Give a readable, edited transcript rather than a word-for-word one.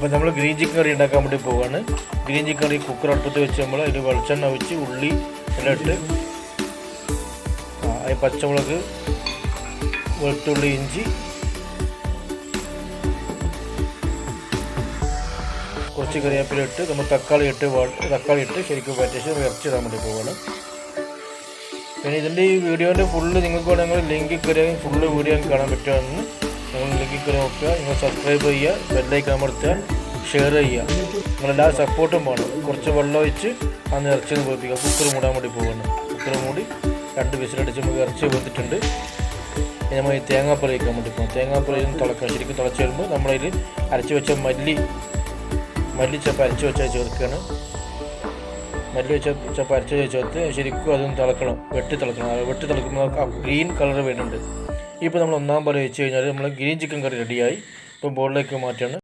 അപ്പോൾ നമ്മൾ green chicken കറി ഉണ്ടാക്കാൻ വേണ്ടി പോവുകയാണ്. ഗ്രീൻ ചിക്കൻ കറി കുക്കർ അടുപ്പത്ത് വെച്ച് നമ്മൾ അതിൽ വെളിച്ചെണ്ണ ഒഴിച്ച് ഉള്ളി എല്ലാം ഇട്ട് പച്ചമുളക്, വെളുത്തുള്ളി, ഇഞ്ചി, കുറച്ച് കറിവേപ്പില ഇട്ട് നമ്മൾ തക്കാളി ഇട്ട് ശരിക്കും പറ്റിച്ച് ഇറച്ചിടാൻ വേണ്ടി പോവുകയാണ്. പിന്നെ ഇതിൻ്റെ ഈ വീഡിയോൻ്റെ ഫുള്ള് നിങ്ങൾക്ക് വേണമെങ്കിൽ ലിങ്കിൽ കയറി ഫുള്ള് വീഡിയോ കാണാൻ പറ്റുമെന്ന് നിങ്ങൾ ലിങ്കിൽ കയറി നോക്കുക. നിങ്ങൾ സബ്സ്ക്രൈബ് ചെയ്യുക, ബെല്ലൈക്കൺ അമർത്തുക, ഷെയർ ചെയ്യുക. നിങ്ങളെല്ലാവരും സപ്പോർട്ടും വേണം. കുറച്ച് വെള്ളം ഒഴിച്ച് അന്ന് ഇറച്ചി വേവിപ്പിക്കുക. കുക്കർ മൂടാൻ വേണ്ടി പോവുകയാണ്. കുക്കർ മൂടി 2 വിസിലടിച്ച് നമുക്ക് ഇറച്ചി വെന്തിട്ടുണ്ട്. നമ്മൾ ഈ തേങ്ങാപ്പാൽ വയ്ക്കാൻ വേണ്ടി പോകും. തേങ്ങാപ്പാൽ തിളക്കണം. ശരിക്കും തിളച്ച് വരുമ്പോൾ നമ്മളതിൽ അരച്ച് വെച്ച മല്ലിച്ചപ്പ് അരച്ച് വെച്ചാൽ ചേർക്കുകയാണ്. ചപ്പ് അരച്ച് ചേർത്ത് ശരിക്കും അതൊന്ന് തിളക്കണം. വെട്ടി തിളക്കുമ്പോൾ ആ ഗ്രീൻ കളർ വരുന്നുണ്ട്. ഇപ്പോൾ നമ്മൾ 1-ാം പാൽ വെച്ച് കഴിഞ്ഞാൽ നമ്മൾ ഗ്രീൻ ചിക്കൻ കറി റെഡിയായി. ഇപ്പോൾ ബോളിലേക്ക് മാറ്റാണ്.